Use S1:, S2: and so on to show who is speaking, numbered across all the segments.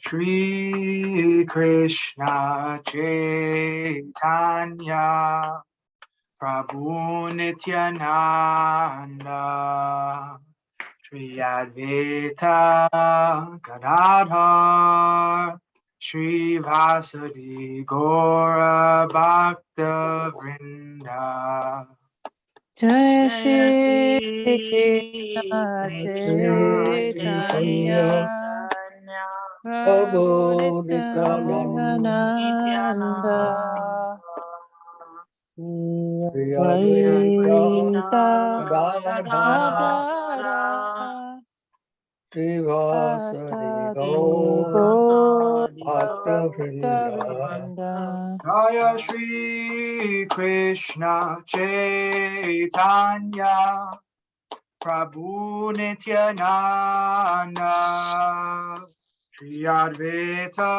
S1: Shri Krishna Chaitanya Prabhu Nityananda Shri Advaita Gadadhar Shri Vasadi Gaura Bhakta Vrinda
S2: Jai Shri Krishna Chaitanya Prabhu Nityananda Shri Advaita Gadadhara
S3: Shri Vasadi
S2: Gaura
S3: Bhakta Vrinda
S2: Vrinda
S1: Jaya Shri Krishna Chaitanya Prabhu Nityananda Shri Advaita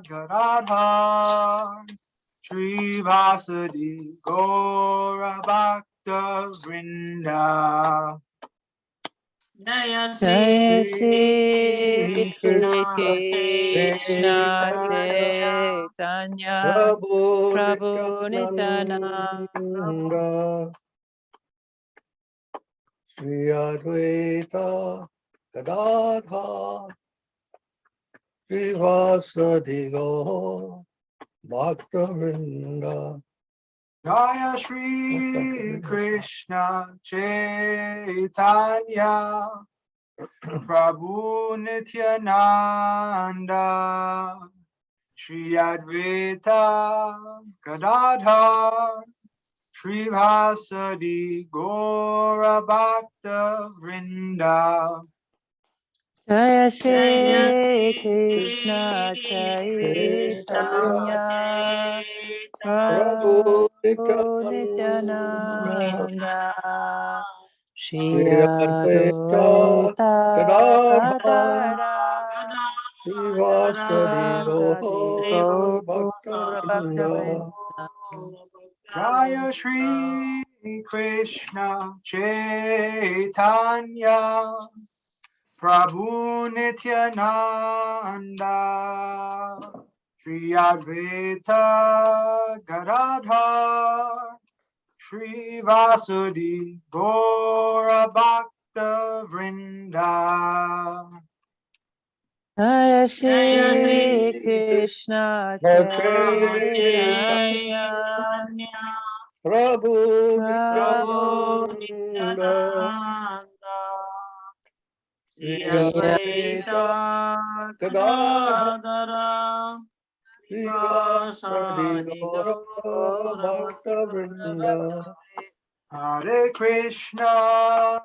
S1: Gadadhar Shri Vasadi Gaura Bhakta Vrinda
S2: Jaya Shri Krishna Chaitanya Prabhu Nityananda
S3: Shri Advaita Gadadhar Shri Vasadi Gaura Bhakta Vrinda
S1: Jaya Shri Krishna Chaitanya Prabhu Nityananda Shri Advaita Gadadhar Shri Vasadi Gaura Bhakta Vrinda
S2: Jaya Shri Krishna Chaitanya Prabhu Nityananda Shri Advaita Gadadhara
S3: Shri Vasadi
S2: Gaura
S3: Bhakta
S2: Bhakta
S3: Vrinda
S1: Jaya Shri Krishna Chaitanya Prabhu Nityananda Shri Advaita Gadadhar Shri Vasudi Gaura Bhakta Vrinda
S2: Jaya Shri Krishna Chaitanya
S3: Prabhu
S2: Nityananda
S3: Shri Advaita Gadadhara Shri Vasadi Gaura Bhakta Vrinda
S1: Hare Krishna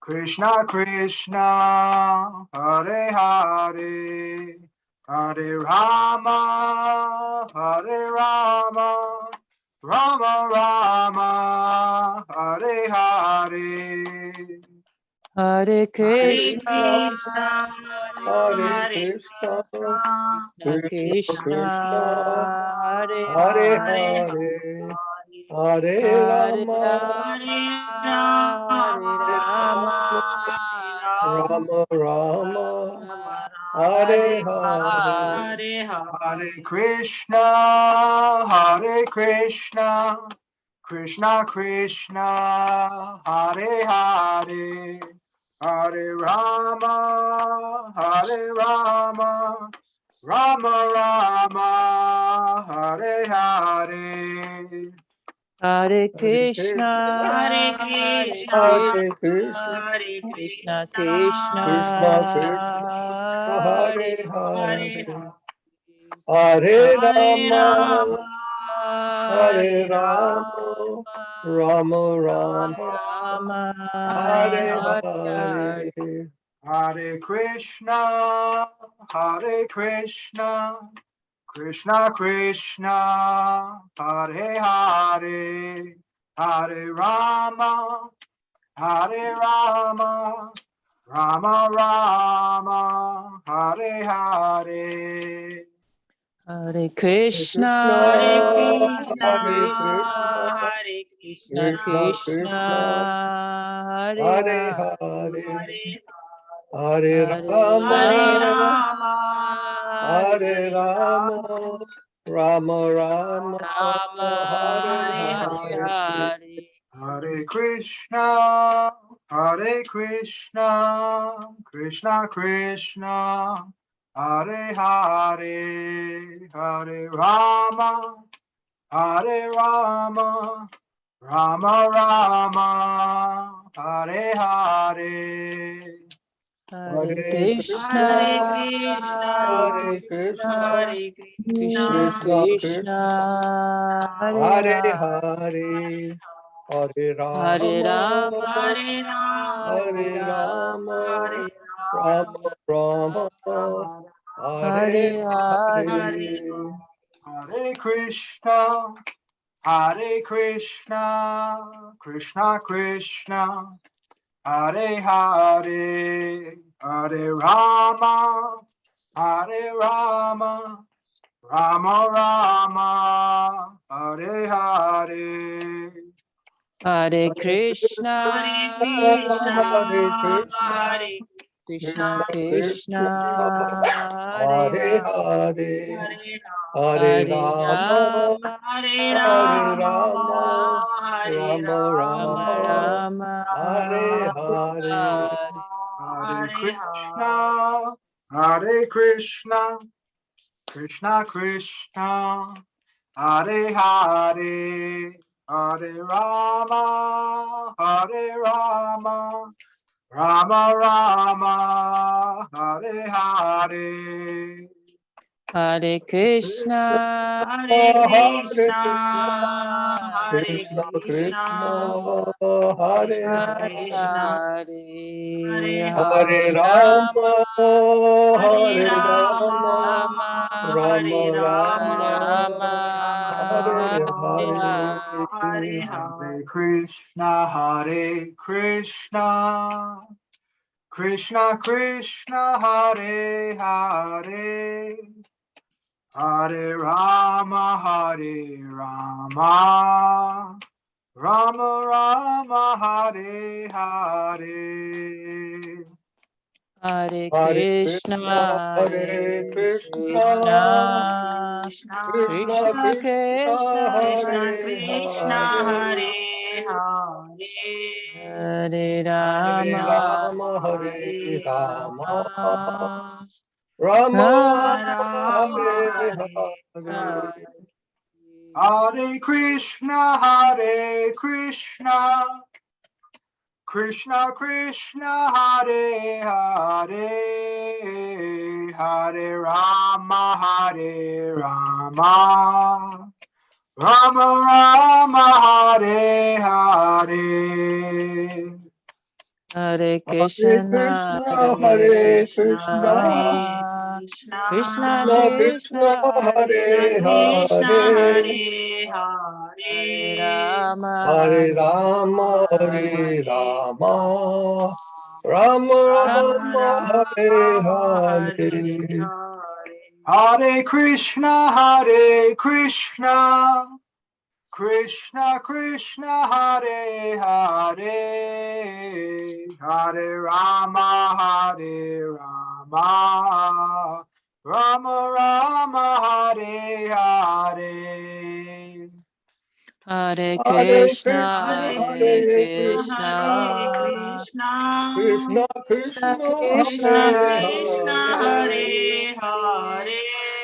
S1: Krishna Krishna Hare Hare Hare Rama Rama Rama Hare Hare
S2: Hare Krishna
S3: Hare Krishna
S2: Krishna Hare
S3: Hare
S2: Hare
S3: Hare Hare
S2: Hare
S3: Rama
S2: Rama Hare Rama
S3: Rama Rama Hare Hare
S1: Hare Krishna Krishna Krishna Hare Hare Hare Rama Rama Rama Hare Hare
S2: Hare Krishna
S3: Hare Krishna
S2: Krishna Krishna
S3: Krishna Krishna
S2: Hare
S3: Hare Hare
S2: Hare
S3: Hare Rama Hare
S2: Hare
S3: Rama Rama Rama
S2: Rama
S3: Hare
S2: Hare
S3: Hare
S1: Hare Krishna Krishna Krishna Hare Hare Hare Rama Rama Rama Hare Hare
S2: Hare Krishna
S3: Hare Krishna
S2: Krishna Krishna Hare
S3: Hare
S2: Hare
S3: Hare Hare
S2: Hare
S3: Rama,
S2: Rama,
S3: Hare Rama, Rama Rama,
S2: Rama,
S3: Hare
S2: Hare
S3: Hare.
S2: Hare.
S1: Hare Krishna, Hare Krishna, Krishna Krishna, Hare Hare, Hare Rama, Hare Rama, Rama Rama, Hare Hare.
S2: Hare
S3: Hare
S2: Krishna,
S3: Krishna,
S2: Hare
S3: Hare
S2: Krishna,
S3: Krishna,
S2: Krishna
S3: Krishna
S2: Krishna,
S3: Krishna,
S2: Hare
S3: Hare
S2: Hare.
S3: Hare, Hare
S2: Hare
S3: Rama,
S2: Rama, Hare
S3: Hare
S2: Rama,
S3: Rama, Rama Rama, Hare
S2: Hare
S3: Hare.
S2: Hare.
S1: Hare Krishna, Hare Krishna, Krishna Krishna, Hare Hare, Hare Rama, Hare Rama, Rama Rama, Hare Hare.
S2: Hare
S3: Hare
S2: Krishna,
S3: Hare Krishna,
S2: Krishna
S3: Krishna Krishna,
S2: Krishna, Hare
S3: Hare
S2: Hare.
S3: Hare, Hare
S2: Hare
S3: Rama,
S2: Rama,
S3: Hare
S2: Rama
S3: Rama,
S2: Rama,
S3: Rama
S2: Rama
S3: Rama,
S2: Rama,
S3: Hare
S2: Hare
S3: Hare.
S2: Hare.
S1: Hare Krishna, Hare Krishna, Krishna Krishna, Hare Hare, Hare Rama, Hare Rama, Rama Rama, Hare Hare.
S2: Hare Krishna,
S3: Hare
S2: Krishna,
S3: Krishna,
S2: Krishna,
S3: Krishna, Hare
S2: Hare Hare,
S3: Hare
S2: Hare
S3: Rama, Hare Rama,
S2: Rama,
S3: Rama Rama,
S2: Rama,
S3: Hare Hare.
S1: Hare Krishna, Hare Krishna, Krishna Krishna, Hare Hare, Hare Rama, Hare Rama, Rama Rama, Hare Hare.
S2: Hare
S3: Hare Krishna,
S2: Krishna,
S3: Hare
S2: Hare
S3: Krishna,
S2: Krishna,
S3: Krishna
S2: Krishna
S3: Krishna,
S2: Krishna,
S3: Hare Hare,
S2: Hare
S3: Hare
S2: Rama,
S3: Rama, Hare
S2: Hare
S3: Rama,
S2: Rama,
S3: Rama Rama, Hare
S2: Rama,
S3: Hare.
S2: Hare
S1: Hare Krishna, Hare Krishna, Krishna Krishna, Hare Hare, Hare Rama, Hare Rama, Rama Rama, Hare Hare.
S2: Hare
S3: Hare
S2: Krishna,
S3: Krishna,
S2: Hare
S3: Hare Krishna,
S2: Krishna, Krishna
S3: Krishna Krishna,
S2: Krishna,
S3: Hare
S2: Hare
S3: Hare,
S2: Rama, Hare Rama,
S3: Hare Rama, Hare Rama, Rama Rama, Hare Hare.
S1: Hare Krishna, Hare Krishna, Krishna Krishna, Hare Hare, Hare Rama, Hare Rama, Rama Rama, Hare Hare.
S2: Hare
S3: Hare
S2: Krishna,
S3: Krishna,
S2: Hare
S3: Hare Krishna,
S2: Krishna,
S3: Krishna
S2: Krishna
S3: Krishna, Hare
S2: Krishna,
S3: Hare,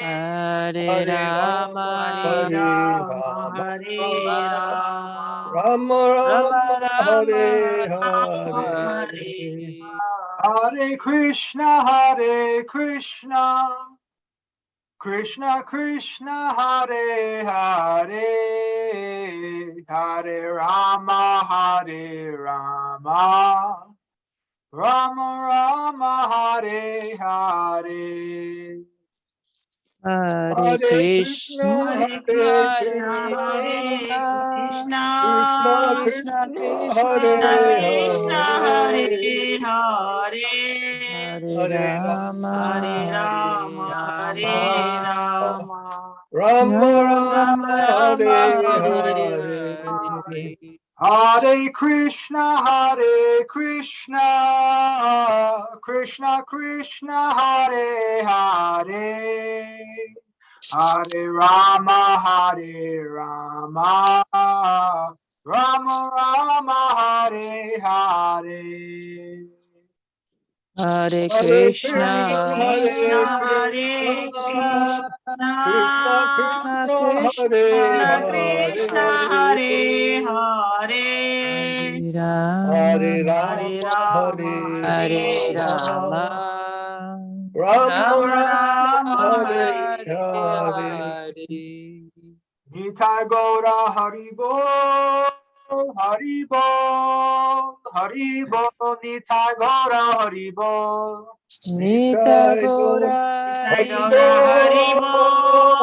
S2: Hare
S3: Hare Rama,
S2: Rama,
S3: Hare Rama,
S2: Rama,
S3: Rama
S2: Rama
S3: Rama, Hare
S2: Rama,
S3: Hare.
S2: Hare.
S1: Hare Krishna, Hare Krishna, Krishna Krishna, Hare Hare, Hare Rama, Hare Rama, Rama Rama, Hare Hare.
S2: Hare
S3: Hare Krishna,
S2: Krishna,
S3: Hare
S2: Hare
S3: Krishna,
S2: Krishna,
S3: Krishna
S2: Krishna
S3: Krishna, Hare
S2: Krishna,
S3: Hare,
S2: Hare
S3: Hare Rama,
S2: Rama,
S3: Hare
S2: Hare
S3: Rama,
S2: Rama,
S3: Rama Rama Hare
S2: Hare
S3: Hare.
S2: Hare.
S1: Hare Krishna, Krishna Krishna, Hare Hare, Hare Rama, Rama Rama, Hare Hare.
S2: Hare
S3: Hare
S2: Krishna,
S3: Krishna, Hare Krishna, Krishna Krishna, Hare
S2: Krishna
S3: Hare.
S2: Hare
S3: Hare
S2: Rama,
S3: Rama, Hare
S2: Hare
S3: Rama,
S2: Rama,
S3: Rama
S2: Rama
S3: Rama,
S2: Rama,
S3: Hare
S2: Hare
S3: Hare.
S2: Hare.
S1: Nitai Gaura Haribo, Haribo, Haribo, Nitai Gaura Haribo.
S2: Nita Gora
S3: Haribo,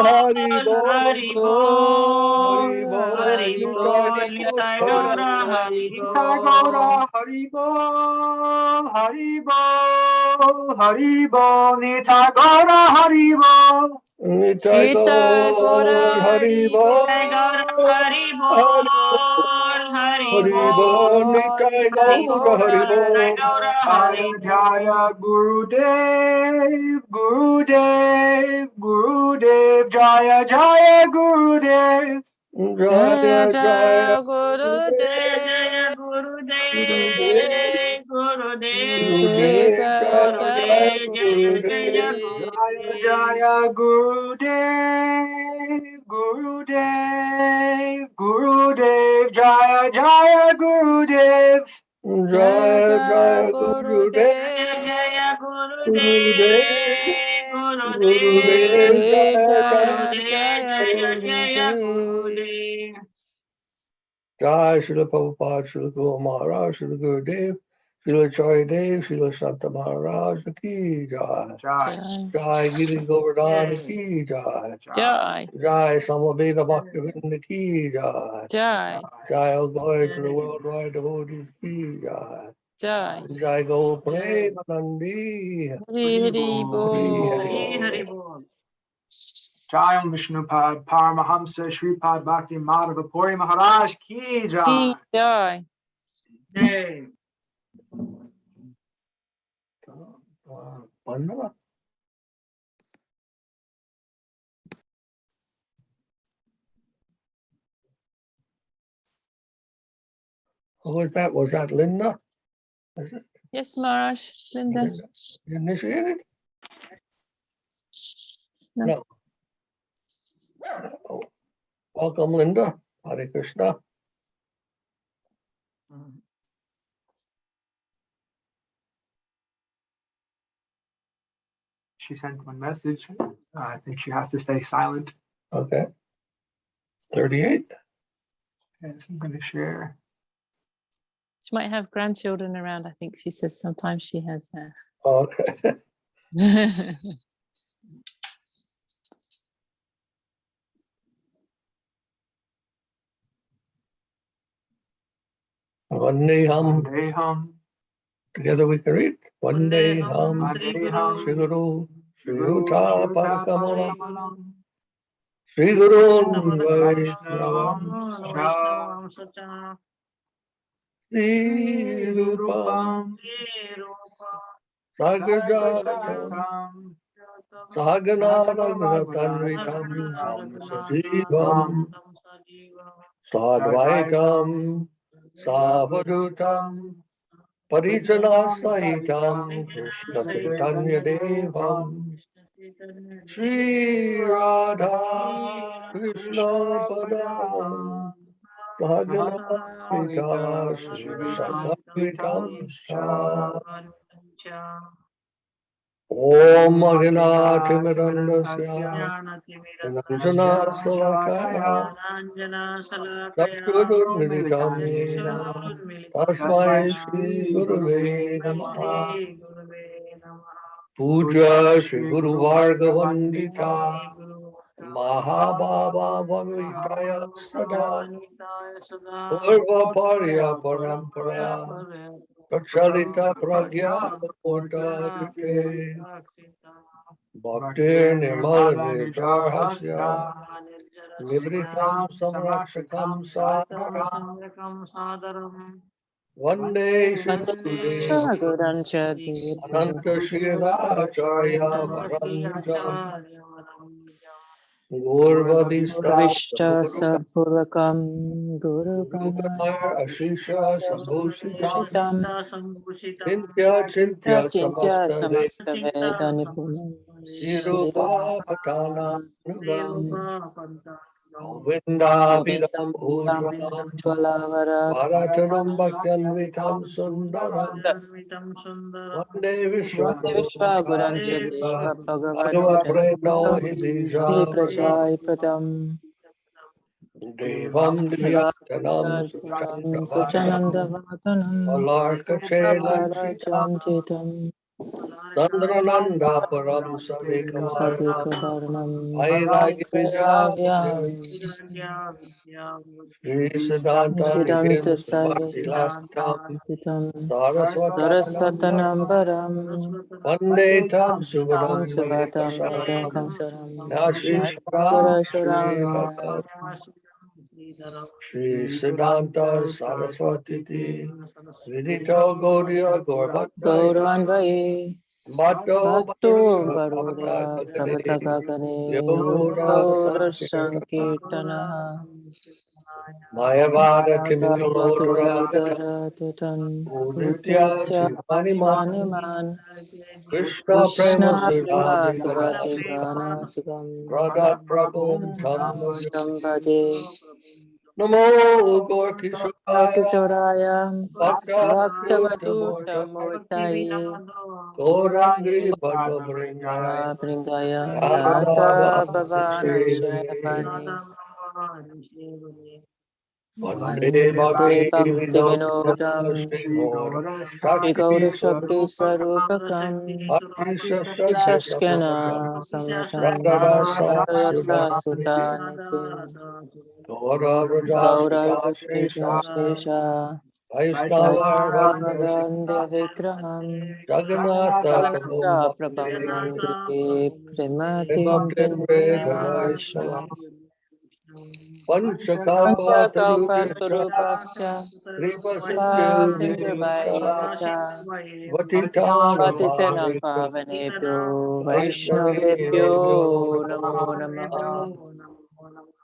S2: Haribo,
S3: Haribo,
S2: Haribo,
S3: Haribo,
S2: Haribo, Nita Gora Haribo.
S1: Nitai Gaura Haribo, Haribo, Haribo, Nitai Gaura Haribo.
S3: Nitai
S2: Nita Gora
S3: Gaur, Haribo,
S2: Haribo,
S3: Haribo, Nitai Gaur, Haribo.
S1: Jaya Jaya Gurudev, Gurudev, Gurudev, Jaya Jaya Gurudev.
S2: Jaya
S3: Jaya
S2: Jaya
S3: Jaya
S2: Gurudev,
S3: Gurudev,
S2: Gurudev,
S3: Gurudev,
S2: Jaya
S3: Jaya
S2: Jaya
S3: Jaya Gurudev.
S2: Gurudev.
S1: Jaya Jaya Gurudev, Gurudev, Gurudev, Jaya Jaya Gurudev.
S2: Jaya
S3: Jaya
S2: Jaya
S3: Jaya Gurudev,
S2: Gurudev,
S3: Gurudev, Gurudev, Jaya
S2: Jaya
S3: Jaya
S2: Jaya Gurudev.
S3: Jai Srila Prabhupada, Srila Guru Maharaj, Srila Gurudev, Srila Chari Dev, Srila Santa Maharaj ki Jai.
S1: Jai,
S3: Jai Giri Govardhan ki Jai.
S2: Jai,
S3: Jai Samaveda Bhaktivinda ki Jai.
S2: Jai,
S3: Jai all glory to the worldwide devotees ki Jai.
S2: Jai.
S3: Jai Go Premanandi.
S2: Hari Hari
S3: Hari
S2: Bol.
S1: Jai Om Vishnupad, Paramahamsa, Sripad, Bhakti Madhava, Puri Maharaj ki Jai.
S2: Ki Jai.
S3: Pandava. Who was that? Was that Linda? Is it
S2: Yes, Maharaj, Linda.
S3: Linda? You initiated?
S2: No.
S3: Oh. Welcome, Linda. Hare Krishna.
S1: She sent one message. I think she has to stay silent.
S3: Okay. 38.
S1: Yes, I'm going to share.
S2: She might have grandchildren around. I think she says sometimes she has.
S3: Okay. Vandeham.
S1: Vandeham,
S3: Together we can read. Vandeham.
S1: Vandeham,
S3: Shri Guru. Shri
S1: Guru
S3: Uta
S1: Shuta
S3: Padakamalam.
S1: Padakamalam,
S3: Shri Guru
S1: Vaishnavam
S3: Vaishnavam.
S1: Sacha,
S3: Shri Rupam. Sagrajatam.
S1: Sagrajatam,
S3: Saganaratanvitam. Sajivam. Sadvaitam. Savadutam. Parijana Sahitam Krishna Chaitanya Devam Shri Radha Krishna Padam Sahagana Vita Shri Sadhaitam Om Agnati Mirandasya Niranjana Salakaya Satguru Militam Yena Tasmai Shri Gurave Namaha Puja Shri Guru Vargavandita Mahababa Vamritaya Sada Purva Parya Parampara Pracharita Pragya Murta Rite Bhaktir Nirmal Nirjarhasya Nivritam Samrakshakam Sadaram Vande Shivasudeva Ananta Shiracharya Varamjam Gurvabhista
S2: Vishta Sapurvakam Guru
S3: Guruganar Ashisha Sambhushitam
S2: Sambhushitam
S3: Nitya Chintya
S2: Chintya
S3: Samasta
S2: Samasta Veda Nipuna
S3: Nirupa Patana Nugam
S2: Govinda
S3: Govinda Ujvalam
S2: Jwalavara
S3: Bharatanam Bhakyanvitam Sundaram Vande
S2: Vishwa Gurancha
S3: Vishwa
S2: Deva Bhagavat
S3: Bhagavad Preno
S2: Hi
S3: Hibija
S2: Prajai Pratam
S3: Devam Divyatanam Suchandravaya
S2: Suchananda Vatanam
S3: Alarkachela
S2: Janjitam
S3: Sandrananda Param Sadekavarnam
S2: Sadikavarnam
S3: Vairagi Vidya
S2: Vairavyam
S3: Sri Siddhanta
S2: Vedanta
S3: Hridayam
S2: Sarvam
S3: Bhakti Lastam
S2: Sarasvatanam
S3: Saraswatanam
S2: Param
S3: Vande Tam
S2: Tam
S3: Subhadam
S2: Suvatam
S3: Vedakasaram
S2: Vedakasaram
S3: Nashri Sharam Shri
S2: Parashuram
S3: Bhagavan Shri Siddhanta Saraswati Vidito Gaudiya Gaurabhatta
S2: Gauranvaye
S3: Bhatto
S2: Bhatto
S3: Bhavata
S2: Baruda
S3: Gagane
S2: Prabhatagagane
S3: Yoga
S2: Yoga
S3: Sankirtana
S2: Sankirtana
S3: Mayavada Timilodara Tata
S2: Bhatavadara Tatan
S3: Uditya
S2: Uditya
S3: Chimaniman
S2: Maniman
S3: Krishna Prema
S2: Krishna
S3: Sudhati
S2: Prasavati Gana
S3: Gana
S2: Sugam
S3: Radha Prabhu Tam
S2: Tambade
S3: Namo Gorkishaya
S2: Kishoraya
S3: Bhakta
S2: Bhaktavaduta
S3: Murtamotaye
S2: Murtaye
S3: Gorangri Padma Bringaya
S2: Bringaya
S3: Radha
S2: Radha Bhavana
S3: Bhavani
S2: Shavani
S3: Vande
S2: Vande
S3: Bhakti
S2: Bhakti
S3: Vinodam
S2: Vinodam
S3: Shri Gaura
S2: Shri
S3: Shakti
S2: Gaura Shakti
S3: Swarupakam
S2: Sarupakam
S3: Bhakti Shashakti Samudam
S2: Shashkana Samritam
S3: Radharasa
S2: Rasa
S3: Sudhaniti
S2: Sudhaniti
S3: Gaura Vraja
S2: Gaura
S3: Sita Shesha
S2: Shesha
S3: Vaishnava Varanda
S2: Vaishnava
S3: Shikha
S2: Vigraham
S3: Jagannath Prabhu
S2: Jagannath
S3: Bhakti
S2: Prabhavanti Prematim
S3: Prematim
S2: Vaishnavam
S3: Vedavaishnavam Panchakalpa Tarubhyascha
S2: Panchakalpatarubhascha
S3: Kripa
S2: Kripa
S3: Sindhu
S2: Sindhu
S3: Devacha
S2: Bhaivacha
S3: Vatitana
S2: Patitanam
S3: Pavanebhyo
S2: Pavanebhyo
S3: Vaishnavebhyo
S2: Vaishnavebhyo
S3: Namo
S2: Namo
S3: Namaha
S2: Namaha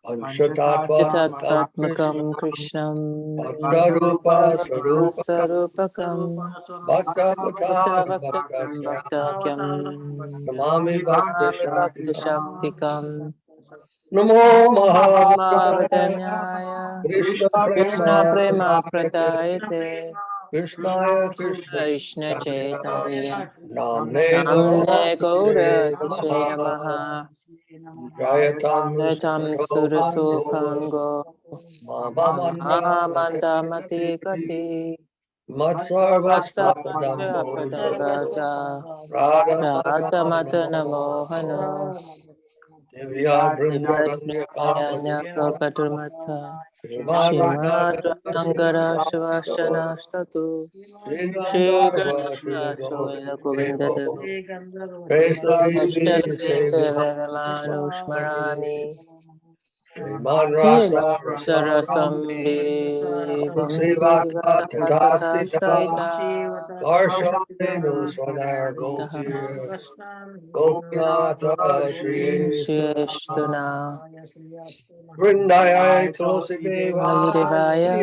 S3: Panchatatva
S2: Tatmatmakam
S3: Krishna
S2: Krishnam
S3: Bhaktarupa Sarupakam
S2: Sarupakam
S3: Bhaktavatara
S2: Bhaktavatam
S3: Bhaktakyam
S2: Bhaktakyam
S3: Namami Bhakti
S2: Nami Bhakti
S3: Shaktikam
S2: Shaktikam
S3: Namo Mahavadanyaya
S2: Mahavadanyaya
S3: Krishna
S2: Krishna
S3: Prema
S2: Prema
S3: Pradayate
S2: Pratayate
S3: Krishnaya Krishna
S2: Krishna Chaitanya
S3: Namne
S2: Namne
S3: Gaurate
S2: Gaura Tishe
S3: Namaha
S2: Namaha
S3: Jayatam
S2: Yatam
S3: Surato
S2: Surato
S3: Bhango
S2: Pango
S3: Mamamanda
S2: Mahamanda Mati
S3: Gati
S2: Gati
S3: Matsarvasya
S2: Vatsavasya
S3: Damboja
S2: Padambaja
S3: Radha
S2: Radha
S3: Madana
S2: Matana
S3: Mohan
S2: Mohana
S3: Divya Brindadanya
S2: Divyatmayanya
S3: Kalpatru
S2: Kalpaturmatha
S3: Srimad
S2: Srimad Rangara
S3: Rangasya
S2: Shivashanastatu
S3: Sri
S2: Shri
S3: Gandharva Sri
S2: Gandharva Sumila Govinda
S3: Devo
S2: Devo
S3: Prestavidi
S2: Ashtavi
S3: Sevima
S2: Sevemanushmarani
S3: Sriman Rasa
S2: Sarasam
S3: Rasarami
S2: Vimsiva
S3: Tuksivata Tatastita
S2: Tatasthaita
S3: Varshavenu Swanar Gopir Gopnatha Shri
S2: Shrestuna
S3: Vrindayai Tulsi Devai
S2: Validevaya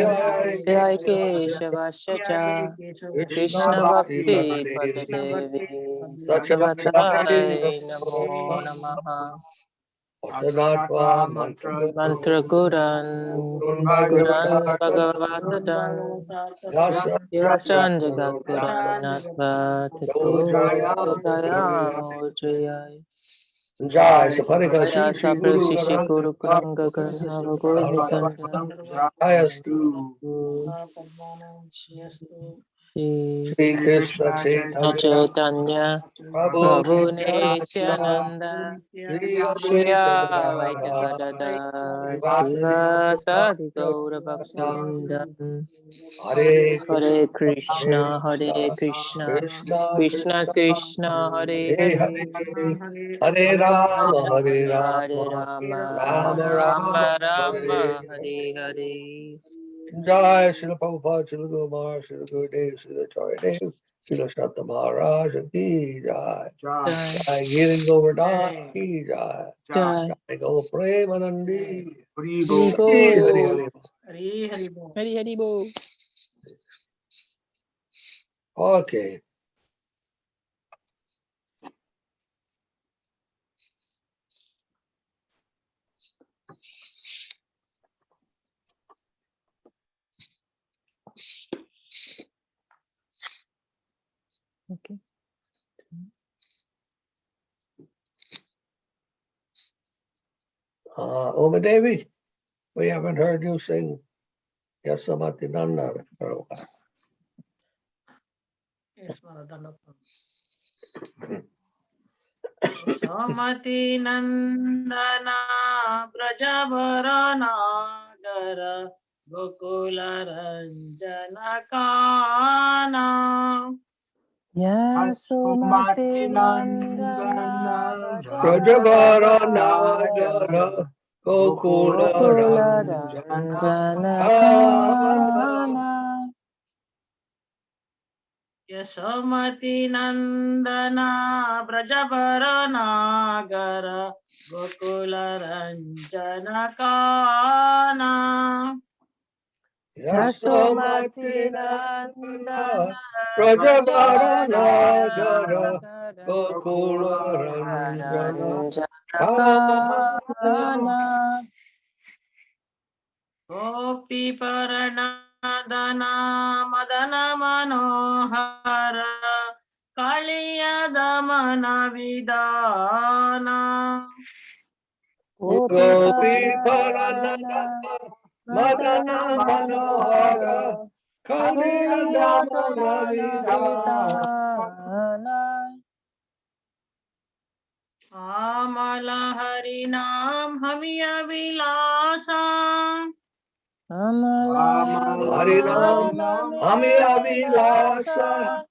S3: Priyai
S2: Jai
S3: Keshavasya
S2: Keshavasya
S3: Krishna
S2: Krishna
S3: Bhakti
S2: Bhakti
S3: Padadevi
S2: Padadevi
S3: Sacharakshayi
S2: Sarvatai Namo
S3: Namo
S2: Namaha
S3: Patanatva Mantra
S2: Mantra
S3: Guru
S2: Guran
S3: Gurun
S2: Guran
S3: Bhagavata
S2: Bhagavatadan
S3: Yasa
S2: Yasan Jagat Guran
S3: Guru
S2: Natva
S3: Jaya
S2: Tito Jaya Mojaya
S3: Jai Saparika
S2: Jaya
S3: Shri Shri Guru
S2: Saprashi Shri
S3: Garan
S2: Guru Kuranga Karnava Gurni Sandhya
S3: Jaya Stu
S2: Guru
S3: Sri Krishna Chaitanya
S2: Chaitanya
S3: Prabhu
S2: Prabhu
S3: Nityananda
S2: Nityananda
S3: Shri
S2: Shri
S3: Advaita
S2: Advaita
S3: Gadadhara
S2: Gadadhara
S3: Srivasadi
S2: Srivasadi Gaura
S3: Gaura
S2: Bhaktivinoda
S3: Hare
S2: Hare
S3: Krishna
S2: Krishna Hare Krishna
S3: Krishna
S2: Krishna
S3: Krishna
S2: Krishna Hare
S3: Hare
S2: Hare
S3: Hare Hare Rama Hare
S2: Hare
S3: Rama
S2: Rama
S3: Rama Rama
S2: Rama
S3: Hare
S2: Rama
S3: Hare.
S2: Hare Hare.
S3: Jai Srila Prabhupada, Srila Guru Maharaj, Srila Gurudev, Srila Chaitanya, Srila Santa Maharaj Ki Jai. Jai Giri Govardhan Ki Jai.
S2: Jai.
S3: Jai Go Premanandi.
S1: Hari
S2: Hari
S1: Bol.
S3: Hari Hari
S2: Bol.
S3: Hari.
S2: Hari Hari Bol.
S3: Okay.
S2: Okay.
S3: Oma Devi, we haven't heard you sing Yasamati Nanda for a while.
S4: Yes, Madhava. Samati Nandana Brajavarana Gara Gokula Ranjana Kana
S2: Yasomati Nandana
S3: Brajavara
S2: Brajavarana
S3: Nagara Gokula
S2: Gokula
S3: Ranjana
S2: Ranjana
S3: Kana.
S2: Kana
S4: Yasomati Nandana Brajavarana Gara Gokula Ranjana Kana
S2: Yasomati
S3: Yasomati
S2: Nandana
S3: Nandana Brajavara Nagara
S2: Brajavarana
S3: Gokula
S2: Gokula
S3: Ranjana
S2: Ranjana
S3: Kana.
S2: Kana
S4: Gopi Paranadana Madana Manohara Kaliya Damana Vidana
S2: Gopi
S3: Gopi
S2: Paranadana
S3: Paranadana
S2: Madana
S3: Madana Manohara
S2: Manohara Kaliya
S3: Kaliyadamana
S2: Damana
S3: Vidana
S2: Vidana
S4: Amala Harinam Hamiya Vilasa
S2: Amala
S3: Harinam Hamiya Vilasa
S2: Vilasa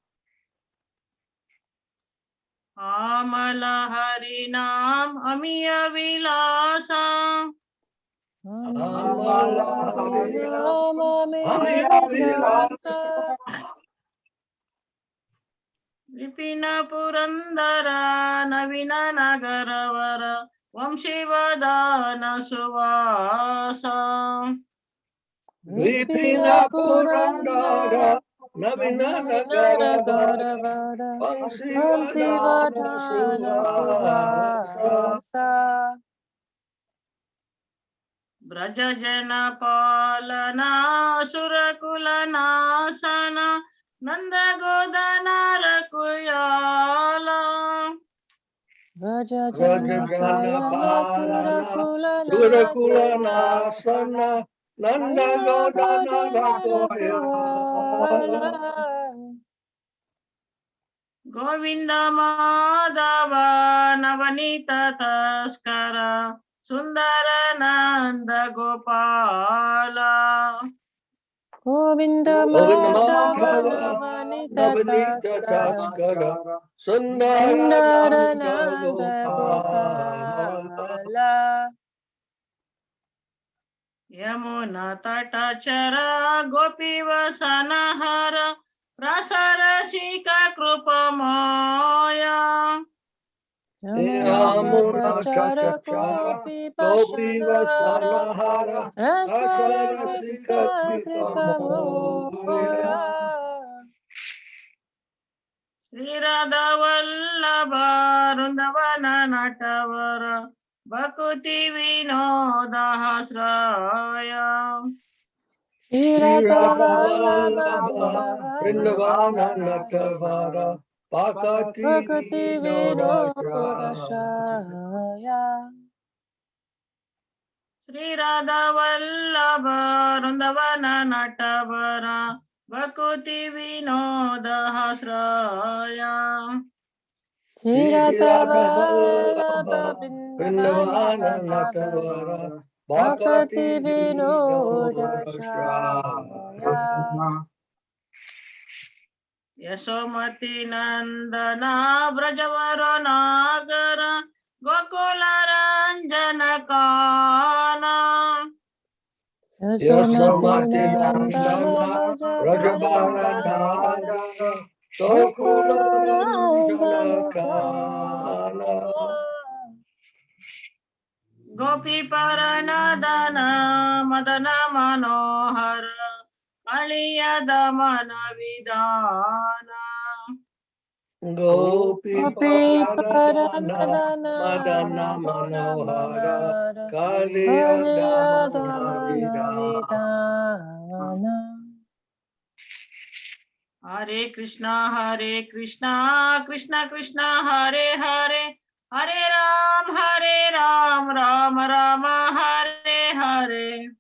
S4: Amala Harinam Hamiya Vilasa
S3: Amala Harinam
S2: Amala
S3: Hamiya
S2: Vilasa
S3: Vilasa
S4: Vipina Purandara Navina Nagaravara Vamshivadana Suvasa
S2: Vipina
S3: Vipina Purandara
S2: Purandara
S3: Navina
S2: Navinara
S3: Nagaravara
S2: Garavara
S3: Vamsivadana
S2: Vamsivadana
S3: Suvasa
S2: Suvasa
S4: Brajajana Palana Surakulanasana Nanda Godana Rakuyala
S2: Rajajana
S3: Rajajana
S2: Palana
S3: Palana
S2: Surakulana
S3: Surakulana
S2: Sana
S3: Sana Nanda
S2: Nanda
S3: Godana
S2: Godana
S3: Rakoya
S2: Rakuala
S4: Govinda Madhava Navanita Taskara Sundara Nanda Gopala
S2: Govinda
S3: Govinda
S2: Madhava
S3: Madhava
S2: Navanita
S3: Navanita
S2: Taskara
S3: Taskara Sundara
S2: Sundara
S3: Nanda
S2: Nanda
S3: Gopala
S2: Gopala
S4: Yamuna Tatachara Gopi Vasanahara Rasarasika Krupamaya
S2: Yamuna Tata
S3: Yamuna
S2: Chara
S3: Chachara
S2: Gopi
S3: Gopi
S2: Pashanahara
S3: Vasanahara
S2: Rasa
S3: Rasarasika
S2: Rasika
S3: Kripa
S2: Kripa
S3: Moya
S2: Moya
S4: Sri Radha Vallabha Vrindavana Natavara Bhakti Vinoda Hasraya
S2: Shirada
S3: Shirada
S2: Vallabha
S3: Vallabha
S2: Vrindavana
S3: Vrindavana
S2: Natavara
S3: Natavara Pakati
S2: Bhakti Vinoda
S3: Vinodashraya
S2: Shaya
S4: Sri Radha Vallabha Vrindavana Natavara Bhakti Vinodahasraya.
S2: Shiratava
S3: Vrindavana
S2: Bindavana
S3: Natavara
S2: Bhakti
S3: Bhakti
S2: Vinodashaya.
S4: Yasomati Nandana Brajavara Nagara Gokula Ranjana Kana.
S2: Yasomati
S3: Yasomati
S2: Nandana
S3: Nandana Rajabara
S2: Brajavarana
S3: Nagara Gokula
S2: Gokula Ranjana
S3: Janakana.
S4: Gopi Paranadana Madana Manohara Aliya Damana Vidana.
S3: Gopi
S2: Gopi
S3: Paranadana
S2: Paranadana
S3: Madana
S2: Madana
S3: Manohara
S2: Manara
S3: Kaliya
S2: Hariya
S3: Damana
S2: Damana
S3: Vidana.
S2: Vidana.
S4: Hare Krishna, Krishna Krishna, Hare Hare, Hare Ram, Ram Rama, Hare Hare.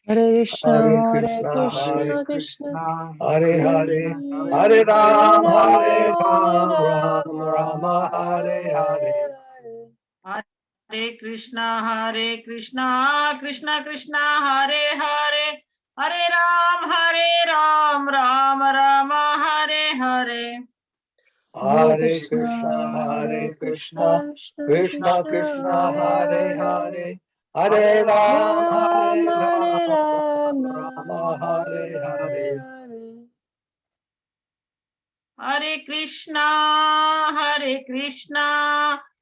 S2: Hare Krishna,
S3: Hare
S2: Hare
S3: Krishna,
S2: Krishna,
S3: Hare
S2: Krishna
S3: Hare Hare, Hare
S2: Hare
S3: Ram,
S2: Rama,
S3: Hare
S2: Hare
S3: Ram, Ram
S2: Rama,
S3: Rama, Hare Hare.
S4: Hare Krishna, Krishna Krishna, Hare Hare, Hare Ram, Ram Rama, Hare Hare.
S2: Hare
S3: Hare
S2: Krishna,
S3: Krishna, Hare
S2: Hare
S3: Krishna,
S2: Krishna,
S3: Krishna
S2: Krishna
S3: Krishna,
S2: Krishna,
S3: Hare
S2: Hare
S3: Hare,
S2: Hare
S3: Hare
S2: Hare
S3: Ram, Hare
S2: Rama, Hare
S3: Ram,
S2: Rama,
S3: Rama, Hare
S2: Rama
S3: Hare.
S2: Hare Hare.
S4: Hare Krishna,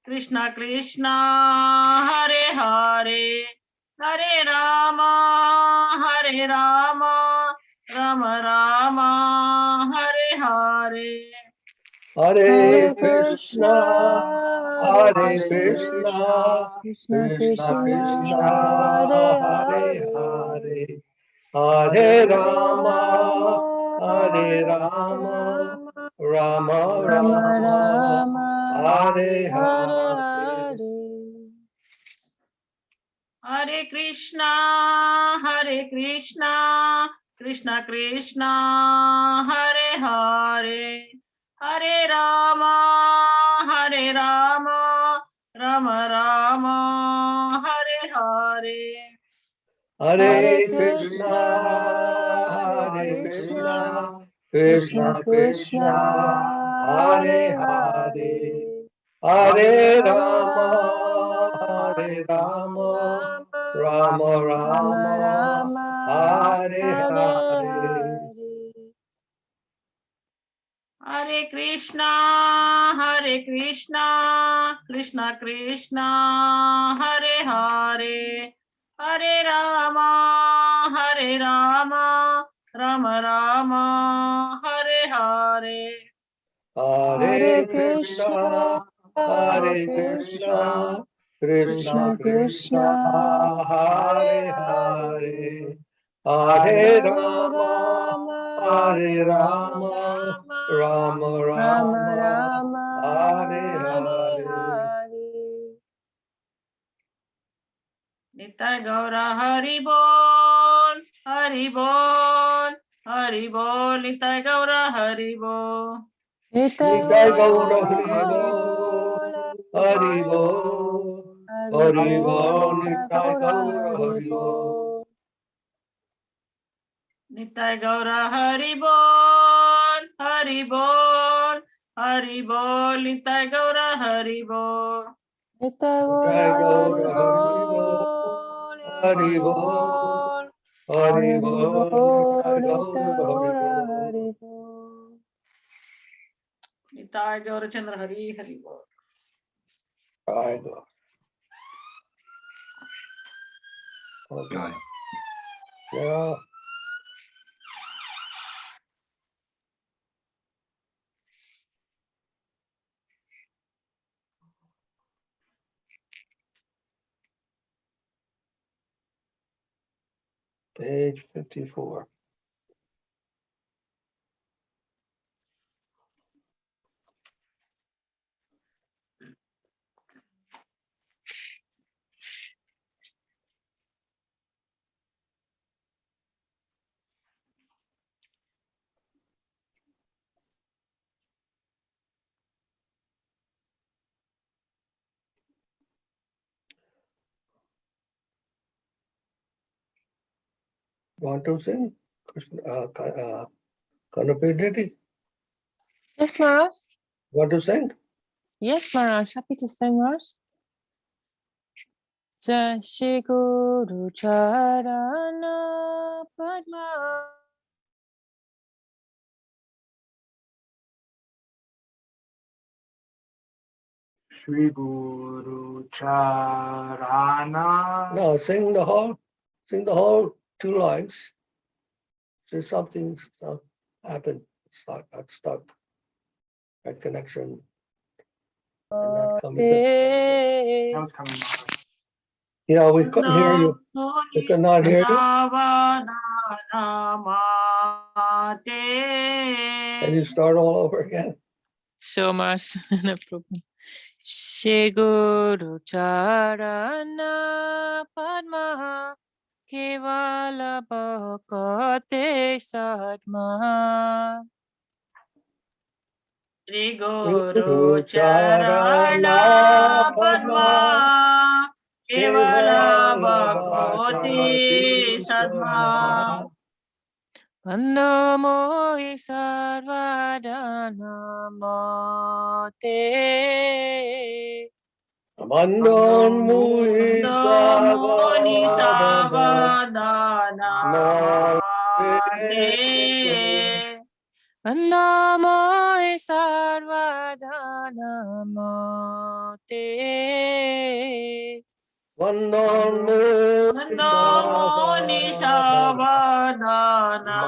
S4: Krishna Krishna, Hare Hare, Hare Rama, Rama Rama, Hare Hare.
S3: Hare
S2: Hare
S3: Krishna,
S2: Krishna, Hare
S3: Hare
S2: Krishna,
S3: Krishna,
S2: Krishna
S3: Krishna
S2: Krishna,
S3: Krishna,
S2: Hare
S3: Hare
S2: Hare,
S3: Hare, Hare
S2: Hare
S3: Rama,
S2: Rama,
S3: Hare
S2: Hare
S3: Rama,
S2: Rama,
S3: Rama
S2: Rama
S3: Rama,
S2: Rama,
S3: Hare
S2: Hare
S3: Hare.
S2: Hare.
S4: Hare Krishna, Krishna Krishna, Hare Hare, Hare Rama, Rama Rama, Hare Hare.
S2: Hare
S3: Hare Krishna,
S2: Krishna, Hare
S3: Hare
S2: Krishna,
S3: Krishna,
S2: Krishna
S3: Krishna
S2: Krishna,
S3: Krishna, Hare
S2: Hare
S3: Hare,
S2: Hare,
S3: Hare
S2: Hare
S3: Rama,
S2: Rama,
S3: Hare
S2: Hare
S3: Rama,
S2: Rama,
S3: Rama
S2: Rama
S3: Rama,
S2: Rama,
S3: Hare
S2: Hare
S3: Hare.
S2: Hare.
S4: Hare Krishna, Krishna Krishna, Hare Hare, Hare Rama, Rama Rama, Hare Hare.
S3: Hare
S2: Hare
S3: Krishna,
S2: Krishna, Hare
S3: Hare Krishna,
S2: Krishna,
S3: Krishna
S2: Krishna
S3: Krishna,
S2: Krishna, Hare
S3: Hare Hare,
S2: Hare,
S3: Hare
S2: Hare
S3: Rama,
S2: Rama,
S3: Hare
S2: Hare
S3: Rama,
S2: Rama,
S3: Rama
S2: Rama
S3: Rama,
S2: Rama,
S3: Hare
S2: Hare
S3: Hare.
S2: Hare.
S4: Nitai Gaura Hari Bol, Hari Bol, Hari Bol, Nitai Gaura Hari Bol.
S2: Nitai
S3: Nitai
S2: Gaura
S3: Gaura
S2: Hari
S3: Haribo,
S2: Bol, Hari
S3: Haribo,
S2: Bol, Hari
S3: Haribo,
S2: Bol, Nitai
S3: Nitai
S2: Gaura
S3: Gaura
S2: Hari
S3: Haribo.
S2: Bol.
S4: Nitai Gaura Hari Bol, Hari Bol, Hari Bol, Nitai Gaura Hari Bol.
S2: Nitai Gaura
S3: Nitai
S2: Hari
S3: Gaura Haribo,
S2: Bol, Hari
S3: Haribo,
S2: Bol,
S3: Haribo,
S2: Hari
S3: Nitai
S2: Bol,
S3: Gaura
S2: Nitai Gaura
S3: Haribo.
S2: Hari Bol.
S4: Nitai Gaura Chandra Hari Hari Bol.
S3: I go. Okay. Yeah. Page 54. Want to sing? Krishna, Kanapiditi?
S2: Yes, Maharaj.
S3: Want to sing?
S2: Yes, Maharaj. Happy to sing, Maharaj. Jai Shri Guru Charana Padma.
S1: Shri Guru Charana.
S3: No, sing the whole 2 lines. So something happened. Got stuck. That connection. And that coming.
S1: That was coming, Maharaj.
S3: Yeah, we couldn't hear you. We could not hear you. Can you start all over again?
S2: Sure, Maharaj. No problem. Shri Guru Charana Padma Kevala Bhakate Sadma.
S4: Shri Guru Charana Padma Kevala Bhakoti Sadma.
S2: Vando Mohi Sarvadana Mate.
S3: Mandon Mui
S4: Moni
S3: Savadana
S4: Savadana
S2: Vando Mohi Sarvadana Mate.
S3: Mandon Mui
S4: Moni Savadana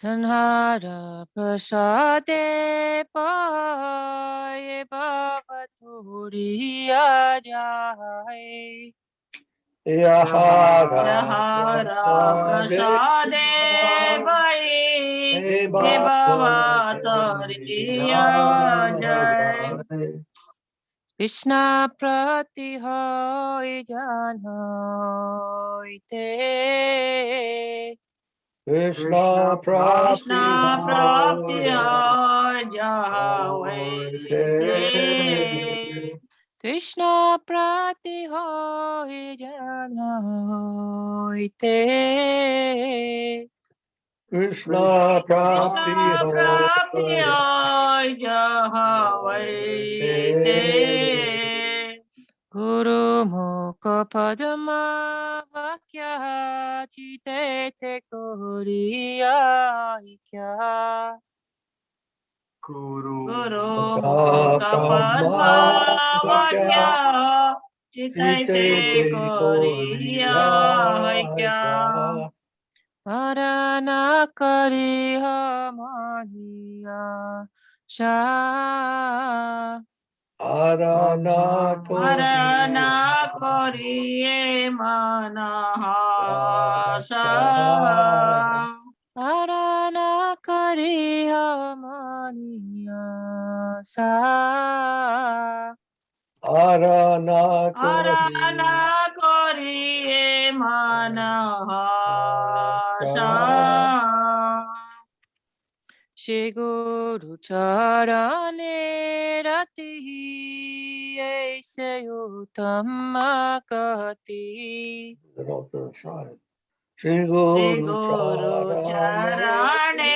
S2: Tanhara Prasade Paye Bhavaturiya Jai.
S4: Yahara Prasade Bhai Bhavaturiya Jai.
S2: Krishna Prati Hoy Janoite.
S3: Krishna
S4: Krishna
S3: Prapti
S4: Prapti Jahavaite.
S2: Krishna Prati Hoy Janoite.
S3: Krishna
S4: Krishna Prapti Jahavaite.
S2: Guru Mukha Padma Vakya Chite Te Koriya Ikya.
S1: Guru
S4: Mukha Padma Vakya Chitaite Koriya Haikya.
S2: Arana Kariha Maniya Sha.
S3: Arana
S4: Arana Koriye Manahasa.
S2: Arana Kariha Maniya Sa.
S3: Arana
S4: Koriye Manahasa.
S2: Shri Guru Charane Rati Aise Uttama Gati.
S3: Shri Guru
S4: Charane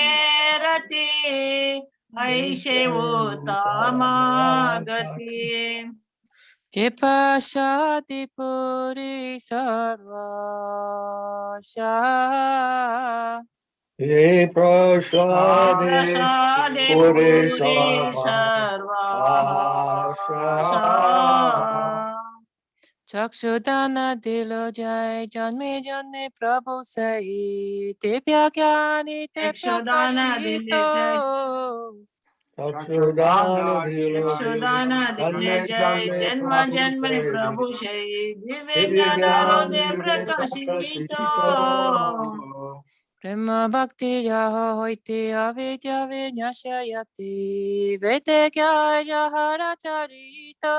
S4: Rati Aise Uttama Gati.
S2: Jepashati Puri Sarvasha.
S3: Ye Prasade Puri
S4: Sarvasha.
S2: Chakshudana Dilo Jai Janme Janme Prabhu Sai Divya Gyani Te
S4: Chakshudana
S2: Prakashito.
S4: Chakshudana Dile Jai Janma Janmani Prabhu Shai Divya Gyano De Prakashito.
S2: Prema Bhakti Jaha Hoiti Avidya Vinyashayati Vete Gyaya Hara Charita.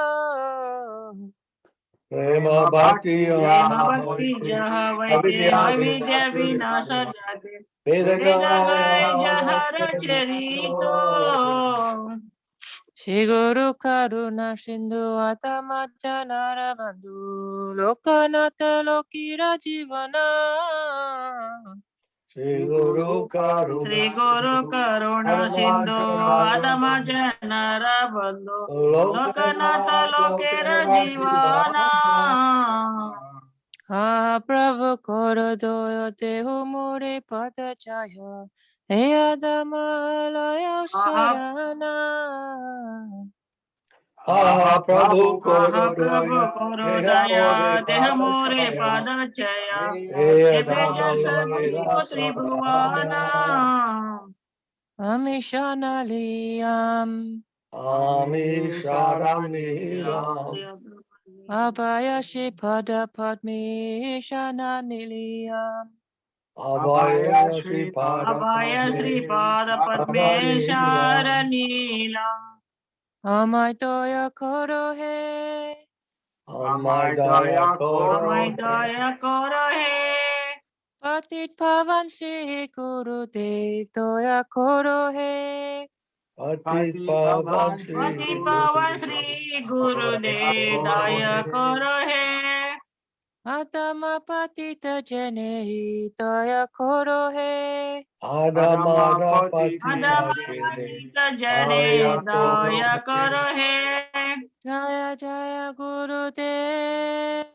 S3: Prema Bhakti
S4: Jaha Vaite Avidya Vinasa Jate Veda Gaya Jahara Charito.
S2: Shri Guru Karuna Sindhu Atama Janara Bandhu Lokanata Lokira Jivana
S3: Sri Guru Karuna
S4: Sri Guru Karuna Sindhu Adama Janara Bandhu Lokanata Lokera Jivana
S2: Ah Prabhu Koro Doyo Tehu Muri Pata Chaya Eyadama Laya Sharana
S3: Prabhu
S4: Mahaprabhu Korodaya Dehamore Padachaya Deveja Sanjiva Tribhuvana
S2: Amishana Liyam Abhaya Pada Padmi Shana Niliyam
S3: Abhaya
S4: Abhaya Sripad Padmeshara Neelam
S2: Amai Toya Korohe
S3: Amai Daya
S4: Amai Daya Korohe
S2: Patit Pavan Shri Guru Dev Toya Korohe
S3: Patit Pavan
S4: Pati Pavan Sri Guru De Daya Korohe
S2: Atama Patita Jene Toya Korohe
S3: Adamana
S4: Adama
S3: Patita
S4: Patita Jane Daya Korohe
S2: Jaya Jaya Guru Dev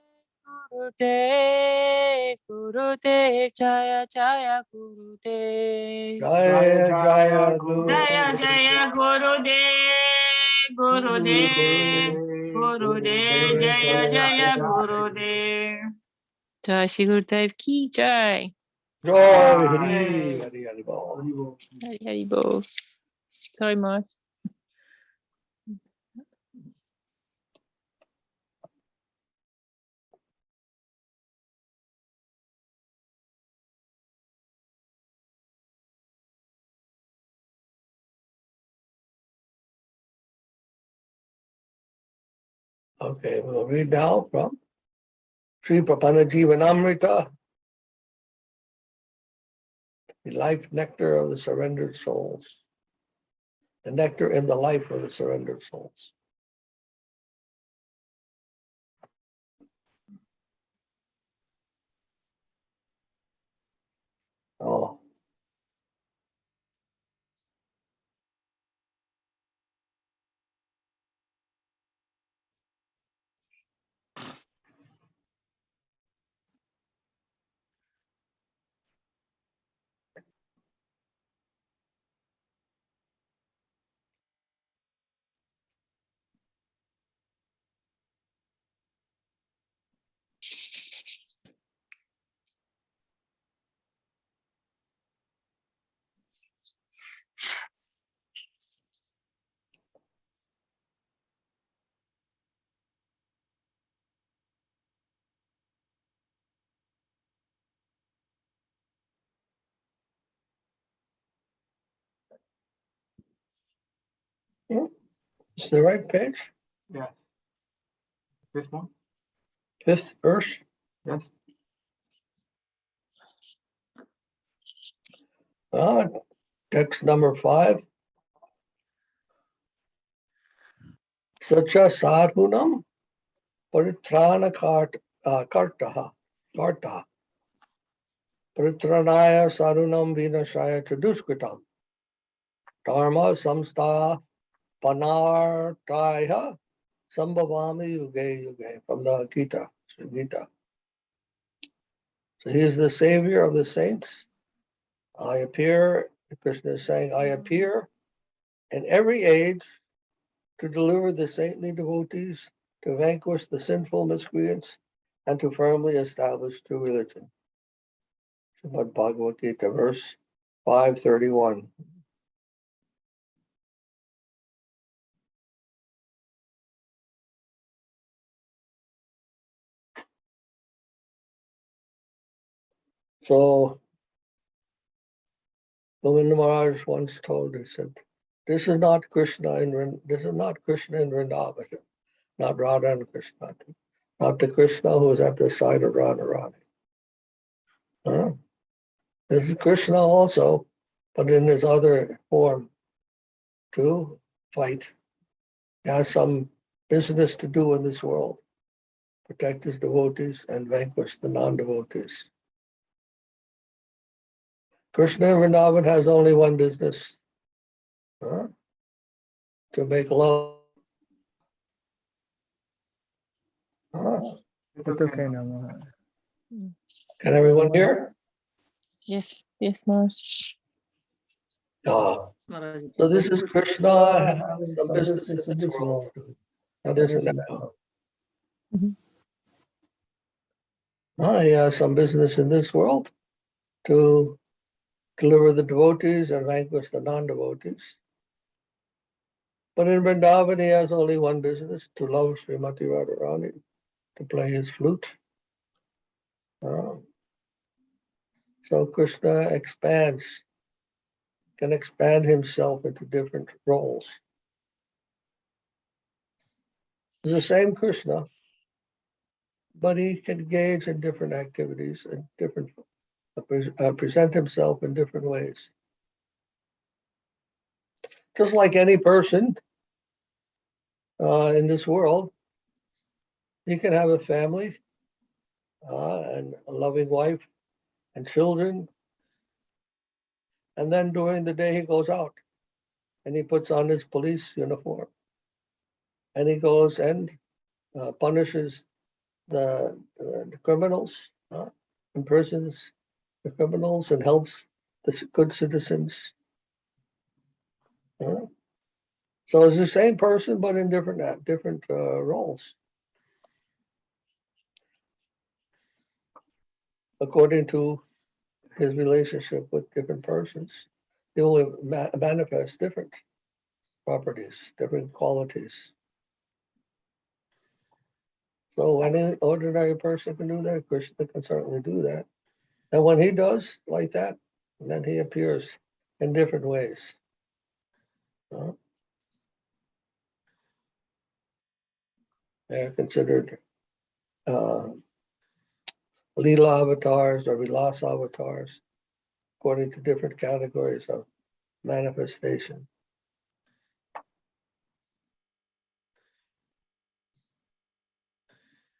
S2: Guru Dev Guru Dev Jaya Jaya Guru Dev
S3: Jaya Jaya Guru
S4: Jaya Jaya Guru De Guru De Guru De Jaya Jaya Guru De
S2: Jai Shri Guru Dev Ki Jai
S3: Joy Hari Hari Hari Bol.
S2: Hari Hari Bol. Sorry, Mars.
S3: Okay, we'll read now from Sri Prapanna Jivanamrita, the life nectar of the surrendered souls, the nectar in the life of the surrendered souls. Oh. Is the right page?
S1: Yeah. This one?
S3: Fifth verse?
S1: Yes.
S3: Text number 5. Sacha sadhunam paritrana kartaha paritranaya sadhunam vinashaya chaduskritam dharma samstha panartaya sambhavami yuge yuge, from the Gita, Sri Gita. So he is the savior of the saints. I appear, Krishna is saying, I appear in every age to deliver the saintly devotees, to vanquish the sinful miscreants, and to firmly establish true religion. Srimad Bhagavad Gita, verse 531. So, Govinda Maharaj once told, he said, this is not Krishna in Vrindavan, not Radha and Krishna, not the Krishna who is at the side of Radharani. This is Krishna also, but in his other form, to fight He has some business to do in this world, protect his devotees and vanquish the non-devotees. Krishna in Vrindavan has only one business, to make love.
S1: It's
S5: It's okay now, Maharaj.
S3: Can everyone hear?
S2: Yes, yes, Maharaj.
S4: Maharaj.
S3: So this is Krishna having some business in this world. Now there's an echo. He has some business in this world to deliver the devotees and vanquish the non-devotees. But in Vrindavan, he has only one business, to love Srimati Radharani, to play his flute. So Krishna can expand himself into different roles. It's the same Krishna, but he can engage in different activities and present himself in different ways. Just like any person in this world, he can have a family and a loving wife and children. And then during the day, he goes out and he puts on his police uniform and he goes and punishes the criminals, imprisons the criminals and helps the good citizens. So it's the same person, but in different roles, according to his relationship with different persons. He will manifest different properties, different qualities. So any ordinary person can do that. Krishna can certainly do that. And when he does like that, then he appears in different ways. They're considered Leela avatars or Vilas avatars, according to different categories of manifestation.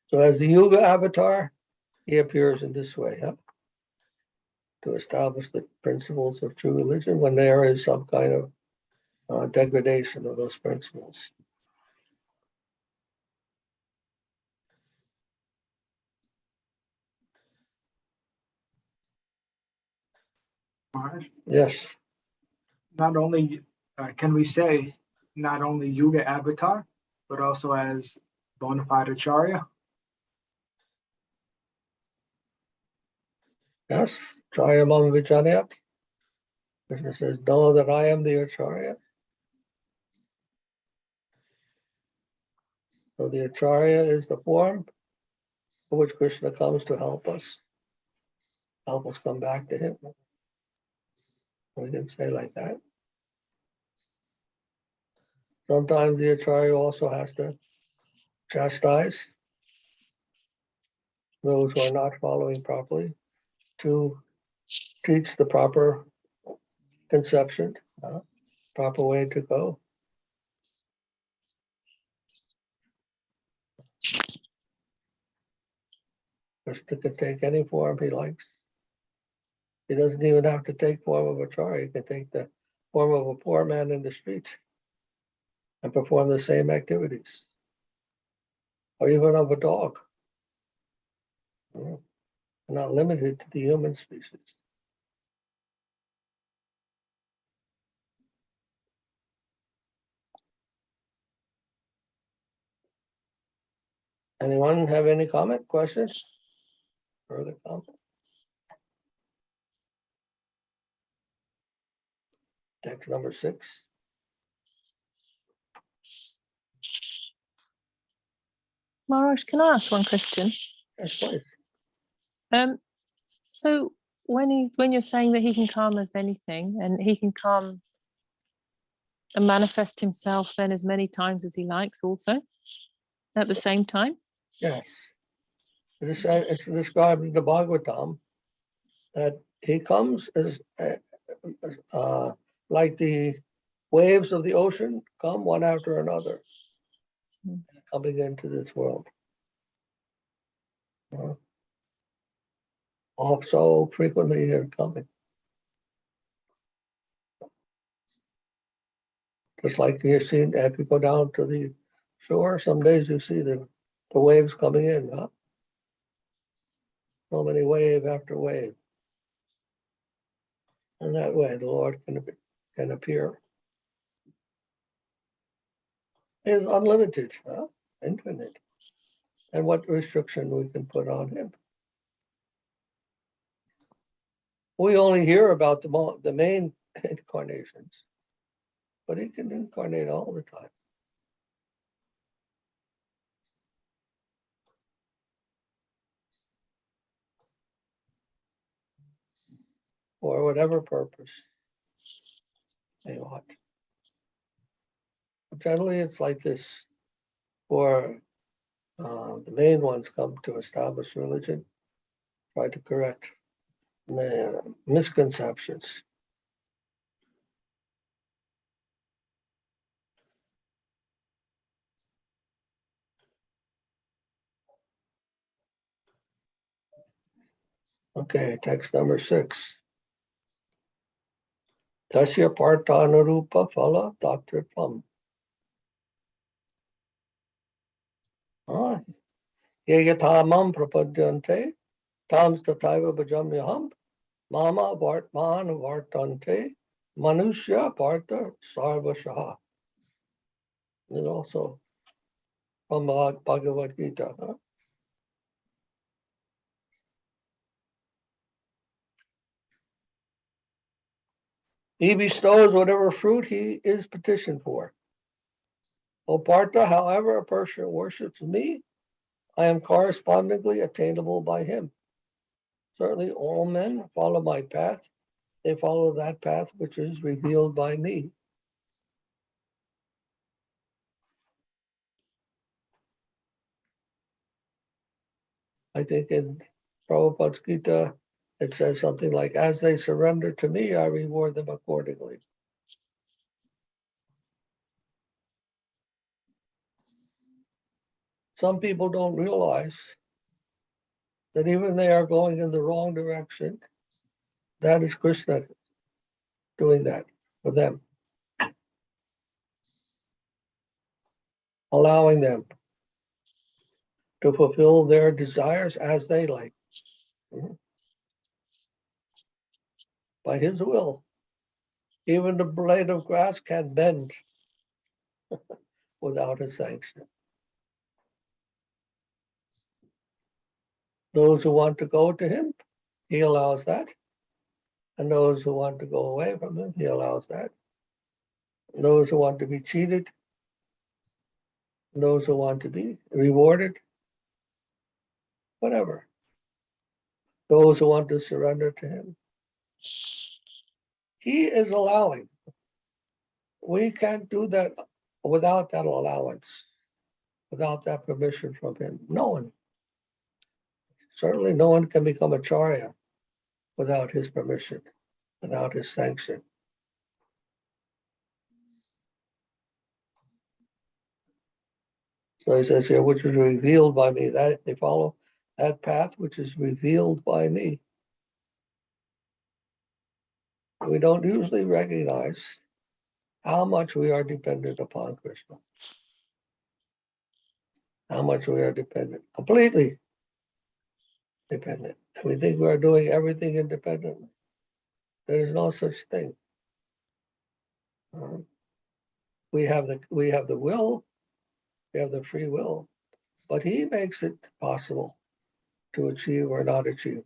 S3: So as the Yuga avatar, he appears in this way, to establish the principles of true religion when there is some kind of degradation of those principles.
S1: Maharaj,
S3: Yes,
S1: not only can we say not only Yuga avatar, but also as bona fide acharya.
S3: yes. Chayamam Vijanayat. Krishna says, know that I am the acharya. So the acharya is the form in which Krishna comes to help us come back to him. We can say like that. Sometimes the acharya also has to chastise those who are not following properly, to teach the proper conception, proper way to go. Krishna can take any form he likes. He doesn't even have to take form of acharya. He can take the form of a poor man in the street and perform the same activities, or even of a dog. Not limited to the human species. Anyone have any comment, questions? Further comment? Text number 6.
S2: Maharaj, can I ask one question?
S3: Yes, please.
S2: So when you're saying that he can come as anything, and he can come and manifest himself then as many times as he likes also at the same time?
S3: Yes. It's described in the Bhagavatam that he comes as like the waves of the ocean come one after another. coming into this world. So frequently they're coming. Just like you're seeing, if you go down to the shore, some days you see the waves coming in, huh? So many wave after wave. And that way the Lord can appear. He is unlimited, huh? Infinite. And what restriction we can put on him? We only hear about the main incarnations, but he can incarnate all the time. For whatever purpose they want. Generally, it's like this. For the main ones come to establish religion, try to correct the misconceptions. Okay, text number 6. Tasya partanarupa phala daktripam. Yeyatamam prapadyante tams tataiva bhajamyaham mama vartman vartante manushya partha sarvashaha. And also from Bhagavad Gita. Huh? He bestows whatever fruit he is petitioned for. O Partha, however a person worships me, I am correspondingly attainable by him. Certainly all men follow my path. They follow that path which is revealed by me. I think in Prabhupada's Gita, it says something like, as they surrender to me, I reward them accordingly. Some people don't realize that even they are going in the wrong direction, that is Krishna doing that for them, allowing them to fulfill their desires as they like, by his will. Even the blade of grass can bend without his sanction. Those who want to go to him, he allows that. And those who want to go away from him, he allows that. And those who want to be cheated, and those who want to be rewarded, whatever. Those who want to surrender to him, he is allowing. We can't do that without that allowance, without that permission from him. No one. Certainly no one can become acharya without his permission, without his sanction. So he says here, which is revealed by me, that they follow that path which is revealed by me. We don't usually recognize how much we are dependent upon Krishna. How much we are dependent, completely dependent. And we think we are doing everything independently. There is no such thing. We have the will, we have the free will, but he makes it possible to achieve or not achieve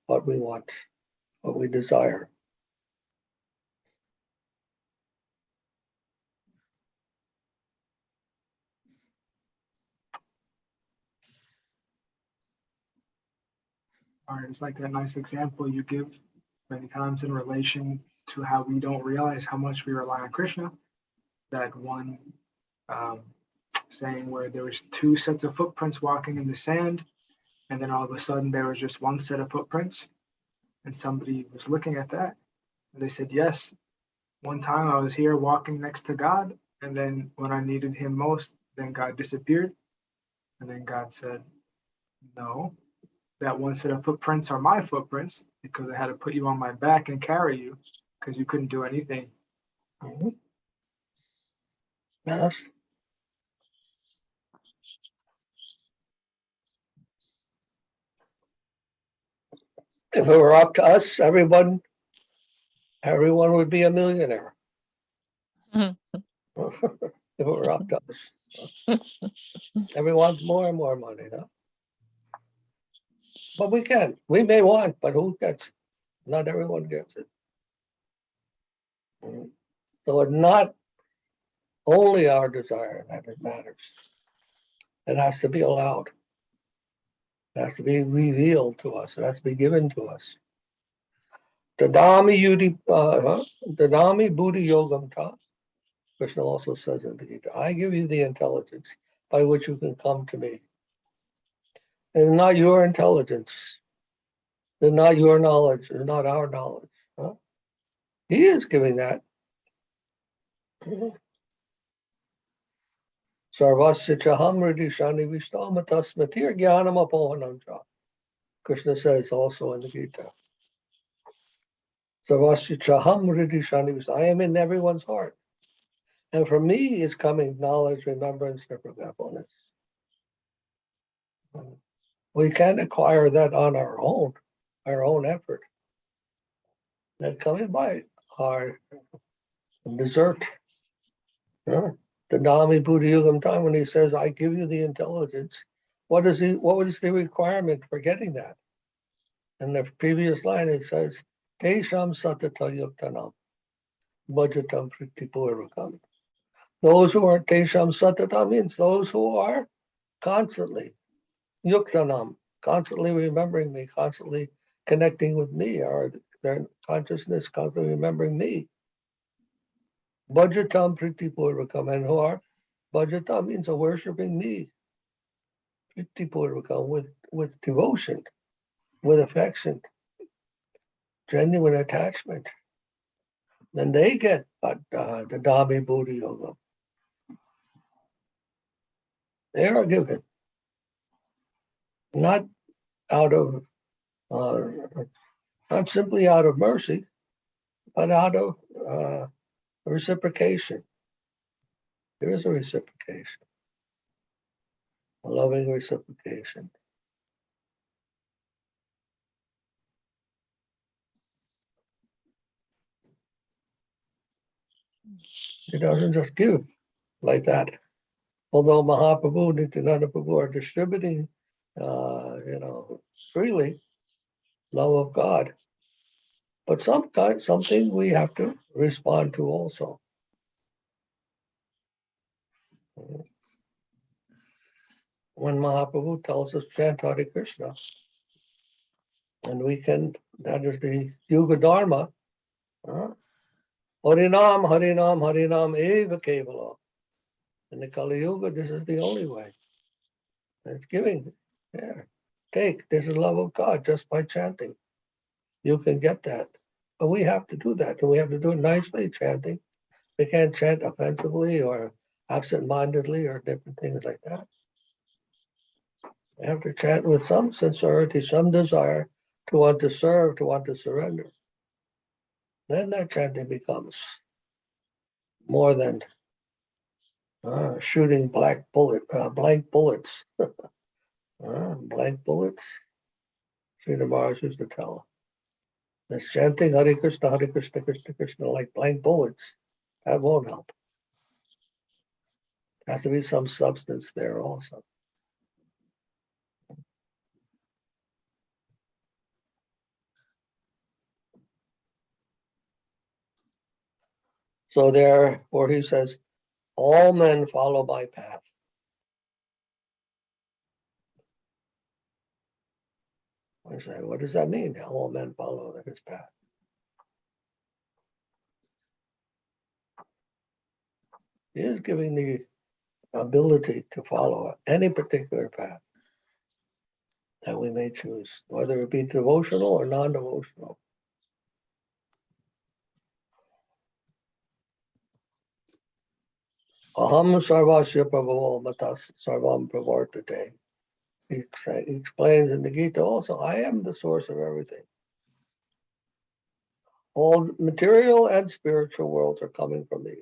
S3: what we want, what we desire.
S1: All right, it's like that nice example you give many times in relation to how we don't realize how much we rely on Krishna. That one saying where there was 2 sets of footprints walking in the sand, and then all of a sudden there was just 1 set of footprints, and somebody was looking at that, and they said, yes, one time I was here walking next to God, and then when I needed him most, then God disappeared. And then God said, no, that one set of footprints are my footprints because I had to put you on my back and carry you because you couldn't do anything.
S3: Mhm. Yes. If it were up to us, everyone would be a millionaire.
S2: Mhm.
S3: If it were up to us. Everyone wants more and more money, huh? But we can. We may want, but who gets it? Not everyone gets it. Mhm. So it's not only our desire that it matters. It has to be allowed. It has to be revealed to us. It has to be given to us. Dadami buddhi yogam ta. Krishna also says in the Gita, I give you the intelligence by which you can come to me. And not your intelligence. And not your knowledge. And not our knowledge. Huh? He is giving that. Sarvasya chaham riddhi shani vishtamatatsmatir jnanam apohanamcha. Krishna says also in the Gita. Sarvasya chaham riddhi shani vishtam. I am in everyone's heart. And from me is coming knowledge, remembrance, and forgetfulness. We can't acquire that on our own effort. That coming by our desert. The Nami Buddha Yugam time when he says, I give you the intelligence. What was the requirement for getting that? In the previous line it says, Tesham satata yuktanam, bhajatam pritipurvakam. Those who are Tesham satata means those who are constantly yuktanam, constantly remembering me, constantly connecting with me, or their consciousness constantly remembering me. Bhajatam pritipurvakam, and who are Bhajatam means a worshiping me. Pritipurvakam, with devotion, with affection, genuine attachment. Then they get the Dhammi Buddhi Yoga. They are given, not out of, not simply out of mercy, but out of reciprocation. There is a reciprocation, a loving reciprocation. He doesn't just give like that. Although Mahaprabhu, Nityananda Prabhu are distributing, freely, love of God. But something we have to respond to also. When Mahaprabhu tells us chant Hare Krishna, and that is the Yuga Dharma, Harinam, Harinam, Harinam, Eva Kevala. In the Kali Yuga, this is the only way. It's giving. There. Take. This is love of God just by chanting. You can get that. But we have to do that. And we have to do it nicely, chanting. We can't chant offensively or absent-mindedly or different things like that. We have to chant with some sincerity, some desire to want to serve, to want to surrender. Then that chanting becomes more than shooting blank bullets. Blank bullets. Srila Maharaj used to tell. This chanting Hare Krishna, Krishna Krishna like blank bullets, that won't help. There has to be some substance there also. So therefore he says, all men follow my path. I say, what does that mean? All men follow his path. He is giving the ability to follow any particular path that we may choose, whether it be devotional or non-devotional. Aham sarvasya prabhavo matas sarvam pravartate. He explains in the Gita also, I am the source of everything. All material and spiritual worlds are coming from me.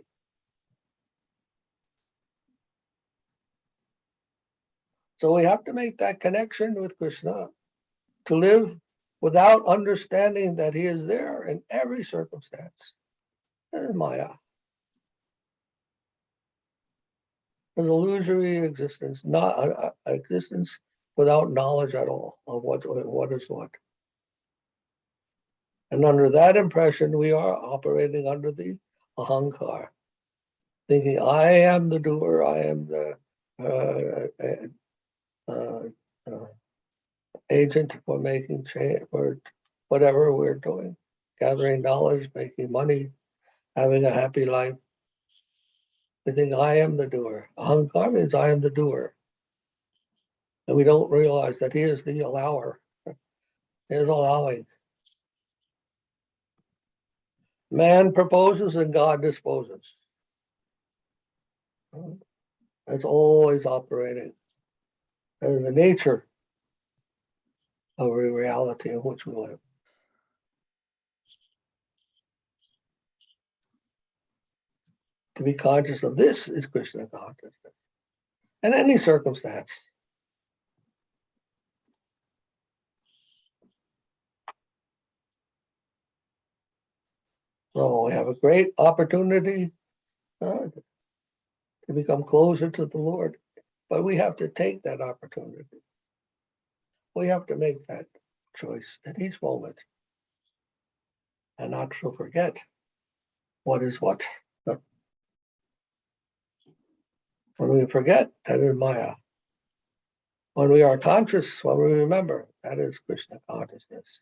S3: So we have to make that connection with Krishna to live without understanding that he is there in every circumstance. That is Maya. An illusory existence, not existence without knowledge at all of what is what. And under that impression, we are operating under the ahankar, thinking I am the doer, I am the agent for making change, for whatever we're doing, gathering knowledge, making money, having a happy life. We think I am the doer. Ahankar means I am the doer. And we don't realize that he is the allower. He is allowing. Man proposes and God disposes. That's always operating. That is the nature of a reality in which we live. To be conscious of this is Krishna consciousness. In any circumstance. So we have a great opportunity to become closer to the Lord, but we have to take that opportunity. We have to make that choice at each moment and not to forget what is what. When we forget, that is Maya. When we are conscious, when we remember, that is Krishna consciousness.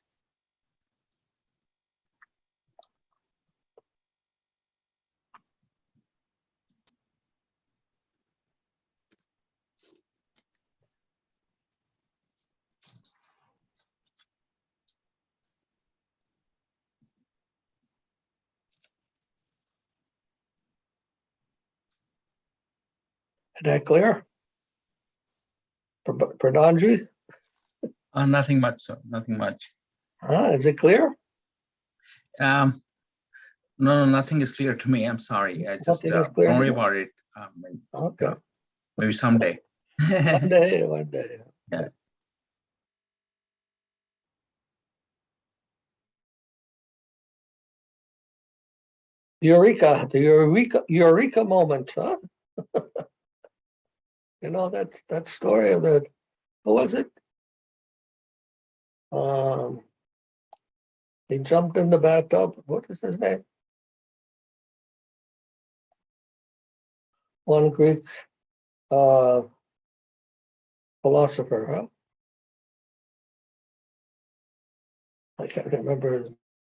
S3: Is that clear? Pradhanji?
S5: Nothing much, sir. Nothing much.
S3: Is it clear?
S5: No, nothing is clear to me. I'm sorry. I just
S3: Nothing is clear
S5: don't
S3: to
S5: worry
S3: you?
S5: about it.
S3: Okay.
S5: Maybe someday.
S3: One day.
S5: Yeah.
S3: Eureka, the Eureka moment, huh? You know, that story of the, who was it? He jumped in the bathtub. What is his name? One Greek philosopher, huh? I can't remember his